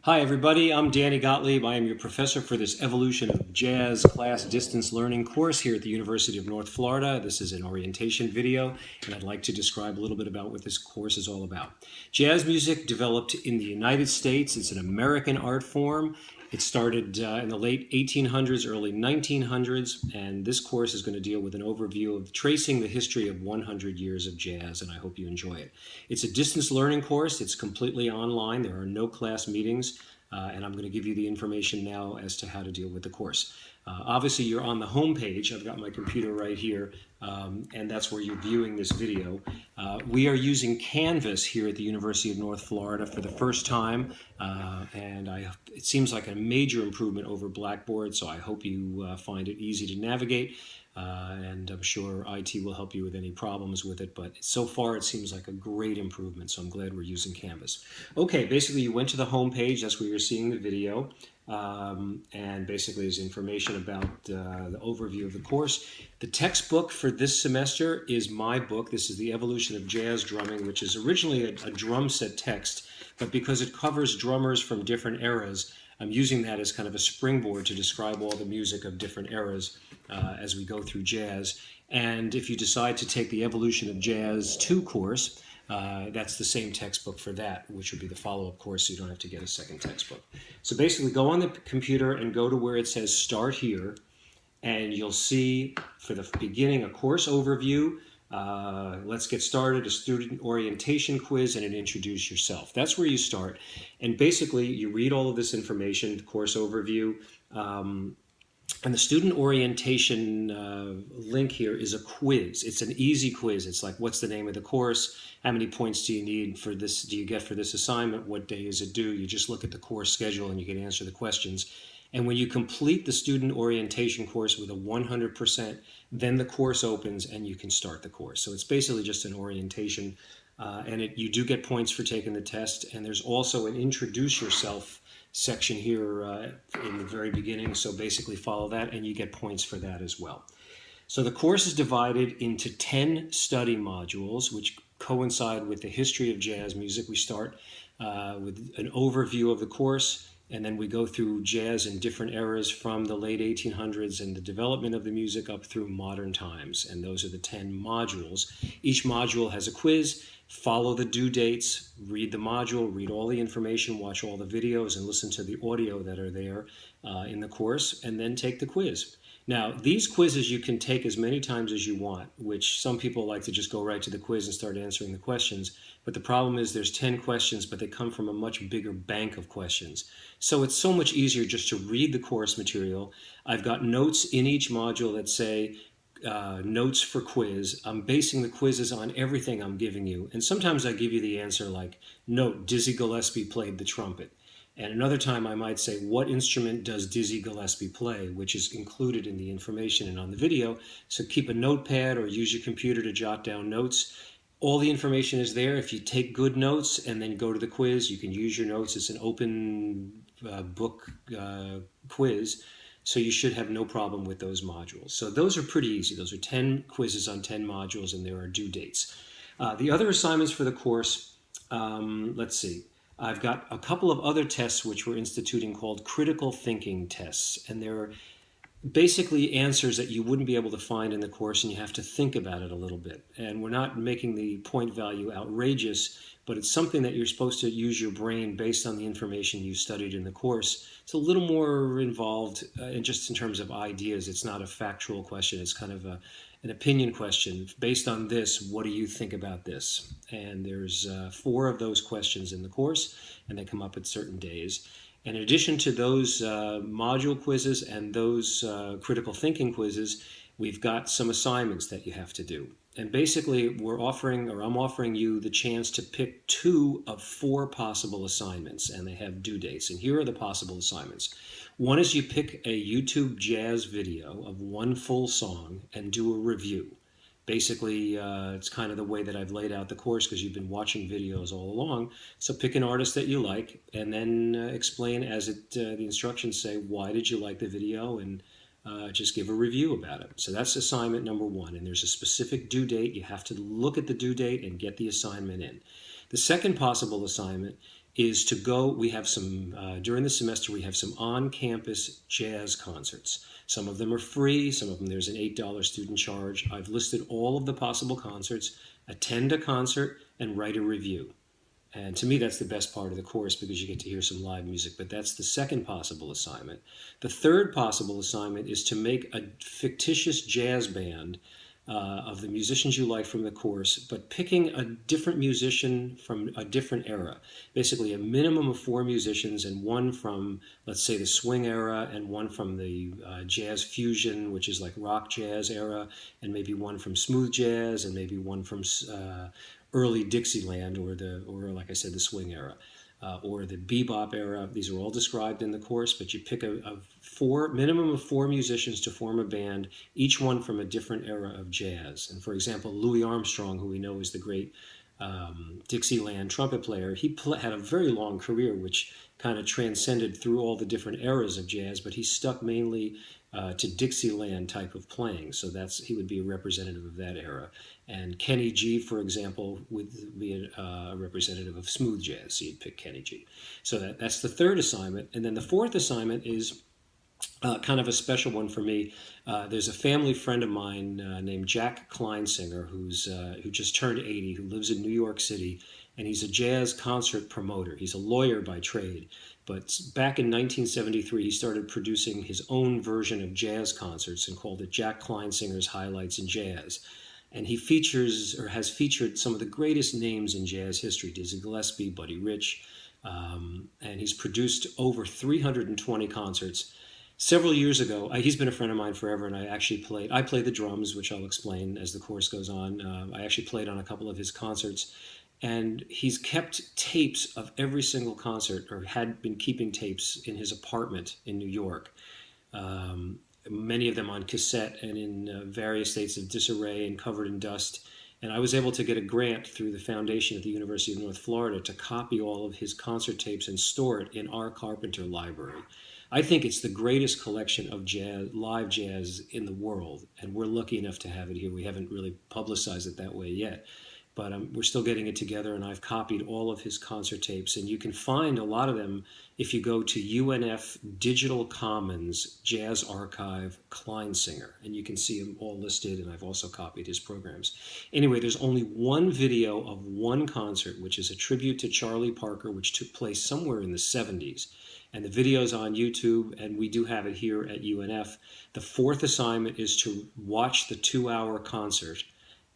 Hi everybody, I'm Danny Gottlieb. I am your professor for this Evolution of Jazz class distance learning course here at the University of North Florida. This is an orientation video, and I'd like to describe a little bit about what this course is all about. Jazz music developed in the United States. It's an American art form. It started in the late 1800s, early 1900s, and this course is going to deal with an overview of tracing the history of 100 years of jazz, and I hope you enjoy it. It's a distance learning course. It's completely online. There are no class meetings, and I'm going to give you the information now as to how to deal with the course. Obviously, you're on the home page. I've got my computer right here, and that's where you're viewing this video. We are using Canvas here at the University of North Florida for the first time, and it seems like a major improvement over Blackboard, so I hope you find it easy to navigate. And I'm sure IT will help you with any problems with it, but so far it seems like a great improvement, so I'm glad we're using Canvas. Okay, basically you went to the home page, that's where you're seeing the video, and basically there's information about the overview of the course. The textbook for this semester is my book. This is The Evolution of Jazz Drumming, which is originally a drum set text, but because it covers drummers from different eras, I'm using that as kind of a springboard to describe all the music of different eras as we go through jazz. And if you decide to take the Evolution of Jazz 2 course, that's the same textbook for that, which would be the follow-up course, so you don't have to get a second textbook. So basically go on the computer and go to where it says Start Here, and you'll see for the beginning a course overview. Let's get started, a student orientation quiz, and an introduce yourself. That's where you start. And basically, you read all of this information, the course overview, and the student orientation link here is a quiz. It's an easy quiz. It's like, what's the name of the course? How many points do you need for this? Do you get for this assignment? What day is it due? You just look at the course schedule and you can answer the questions. And when you complete the student orientation course with a 100%, then the course opens and you can start the course. So it's basically just an orientation, and you do get points for taking the test. And there's also an introduce yourself section here in the very beginning. So basically follow that and you get points for that as well. So the course is divided into 10 study modules, which coincide with the history of jazz music. We start with an overview of the course, and then we go through jazz in different eras from the late 1800s and the development of the music up through modern times. And those are the 10 modules. Each module has a quiz. Follow the due dates, read the module, read all the information, watch all the videos, and listen to the audio that are there in the course, and then take the quiz. Now, these quizzes you can take as many times as you want, which some people like to just go right to the quiz and start answering the questions. But the problem is there's 10 questions, but they come from a much bigger bank of questions. So it's so much easier just to read the course material. I've got notes in each module that say, notes for quiz. I'm basing the quizzes on everything I'm giving you. And sometimes I give you the answer like, note, Dizzy Gillespie played the trumpet. And another time I might say, what instrument does Dizzy Gillespie play, which is included in the information and on the video. So keep a notepad or use your computer to jot down notes. All the information is there. If you take good notes and then go to the quiz, you can use your notes. It's an open book quiz. So you should have no problem with those modules. So those are pretty easy. Those are 10 quizzes on 10 modules, and there are due dates. The other assignments for the course, let's see. I've got a couple of other tests which we're instituting called critical thinking tests. And they're basically answers that you wouldn't be able to find in the course, and you have to think about it a little bit. And we're not making the point value outrageous, but it's something that you're supposed to use your brain based on the information you studied in the course. It's a little more involved just in terms of ideas. It's not a factual question. It's kind of an opinion question. Based on this, what do you think about this? And there's 4 of those questions in the course, and they come up at certain days. And in addition to those module quizzes and those critical thinking quizzes, we've got some assignments that you have to do. And basically, I'm offering you the chance to pick 2 of 4 possible assignments, and they have due dates. And here are the possible assignments. One is you pick a YouTube jazz video of 1 full song and do a review. Basically, it's kind of the way that I've laid out the course because you've been watching videos all along. So pick an artist that you like and then explain as the instructions say, why did you like the video, and just give a review about it. So that's assignment number 1, and there's a specific due date. You have to look at the due date and get the assignment in. The second possible assignment is to go. We have some, during the semester, we have some on-campus jazz concerts. Some of them are free, some of them there's an $8 student charge. I've listed all of the possible concerts. Attend a concert and write a review. And to me, that's the best part of the course because you get to hear some live music. But that's the second possible assignment. The third possible assignment is to make a fictitious jazz band of the musicians you like from the course, but picking a different musician from a different era. Basically, a minimum of 4 musicians and one from, let's say, the swing era, and one from the jazz fusion, which is like rock jazz era, and maybe one from smooth jazz, and maybe one from early Dixieland, or like I said, the swing era. Or the bebop era. These are all described in the course, but you pick a minimum of 4 musicians to form a band, each one from a different era of jazz. And for example, Louis Armstrong, who we know is the great Dixieland trumpet player, he had a very long career, which kind of transcended through all the different eras of jazz, but he stuck mainly to Dixieland type of playing. So he would be a representative of that era. And Kenny G, for example, would be a representative of smooth jazz. So you'd pick Kenny G. So that's the third assignment. And then the fourth assignment is kind of a special one for me. There's a family friend of mine named Jack Kleinsinger who just turned 80, who lives in New York City, and he's a jazz concert promoter. He's a lawyer by trade. But back in 1973, he started producing his own version of jazz concerts and called it Jack Kleinsinger's Highlights in Jazz. And he has featured some of the greatest names in jazz history: Dizzy Gillespie, Buddy Rich, and he's produced over 320 concerts. Several years ago, he's been a friend of mine forever, and I play the drums, which I'll explain as the course goes on. I actually played on a couple of his concerts, and he's kept tapes of every single concert, or had been keeping tapes in his apartment in New York. Many of them on cassette and in various states of disarray and covered in dust. And I was able to get a grant through the foundation at the University of North Florida to copy all of his concert tapes and store it in our Carpenter library. I think it's the greatest collection of live jazz in the world, and we're lucky enough to have it here. We haven't really publicized it that way yet, but we're still getting it together, and I've copied all of his concert tapes, and you can find a lot of them if you go to UNF Digital Commons Jazz Archive Kleinsinger, and you can see them all listed, and I've also copied his programs. Anyway, there's only one video of one concert, which is a tribute to Charlie Parker, which took place somewhere in the 70s. And the video's on YouTube, and we do have it here at UNF. The fourth assignment is to watch the 2-hour concert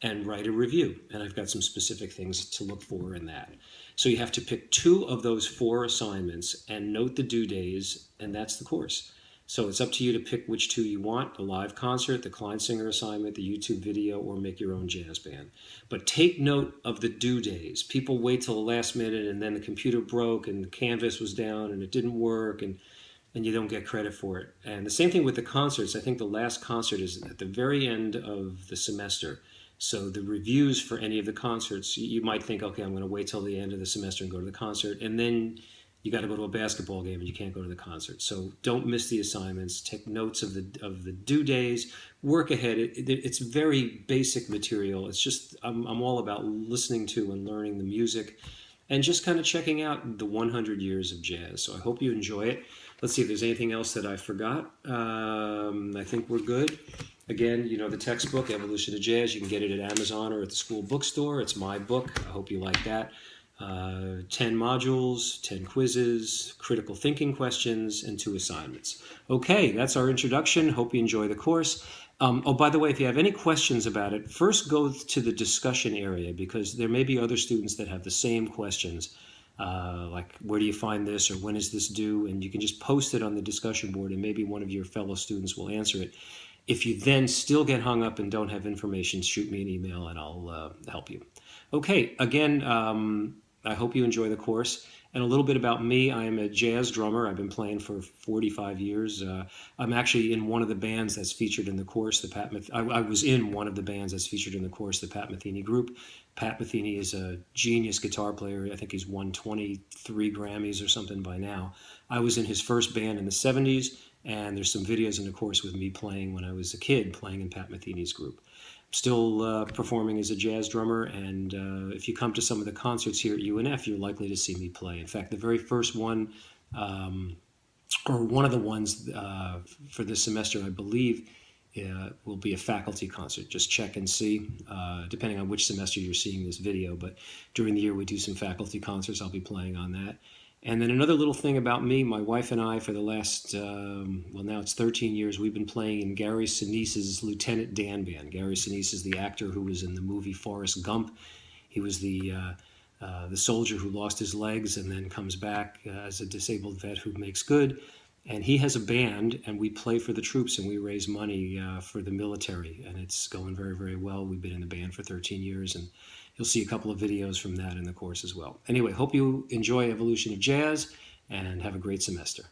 and write a review. And I've got some specific things to look for in that. So you have to pick 2 of those 4 assignments and note the due days, and that's the course. So it's up to you to pick which 2 you want: the live concert, the Kleinsinger assignment, the YouTube video, or make your own jazz band. But take note of the due days. People wait till the last minute, and then the computer broke and the canvas was down and it didn't work, and you don't get credit for it. And the same thing with the concerts. I think the last concert is at the very end of the semester. So the reviews for any of the concerts, you might think, okay, I'm going to wait till the end of the semester and go to the concert, and then you got to go to a basketball game and you can't go to the concert. So don't miss the assignments. Take notes of the due days. Work ahead. It's very basic material. It's just I'm all about listening to and learning the music, and just kind of checking out the 100 years of jazz. So I hope you enjoy it. Let's see if there's anything else that I forgot. I think we're good. Again, the textbook, Evolution of Jazz, you can get it at Amazon or at the school bookstore. It's my book. I hope you like that. 10 modules, 10 quizzes, critical thinking questions, and 2 assignments. Okay, that's our introduction. Hope you enjoy the course. By the way, if you have any questions about it, first go to the discussion area, because there may be other students that have the same questions, like where do you find this, or when is this due, and you can just post it on the discussion board and maybe one of your fellow students will answer it. If you then still get hung up and don't have information, shoot me an email and I'll help you. Okay, again, I hope you enjoy the course. And a little bit about me: I am a jazz drummer. I've been playing for 45 years. I'm actually in one of the bands that's featured in the course. I was in one of the bands that's featured in the course, the Pat Metheny Group. Pat Metheny is a genius guitar player. I think he's won 23 Grammys or something by now. I was in his first band in the 70s, and there's some videos in the course with me playing when I was a kid, playing in Pat Metheny's group. still performing as a jazz drummer, and if you come to some of the concerts here at UNF, you're likely to see me play. In fact, the very first one, or one of the ones for this semester, I believe, will be a faculty concert. Just check and see, depending on which semester you're seeing this video. But during the year, we do some faculty concerts. I'll be playing on that. And then another little thing about me, my wife and I, for the last, well, now it's 13 years, we've been playing in Gary Sinise's Lieutenant Dan Band. Gary Sinise is the actor who was in the movie Forrest Gump. He was the soldier who lost his legs and then comes back as a disabled vet who makes good. And he has a band, and we play for the troops, and we raise money for the military. And it's going very, very well. We've been in the band for 13 years, and you'll see a couple of videos from that in the course as well. Anyway, hope you enjoy Evolution of Jazz, and have a great semester.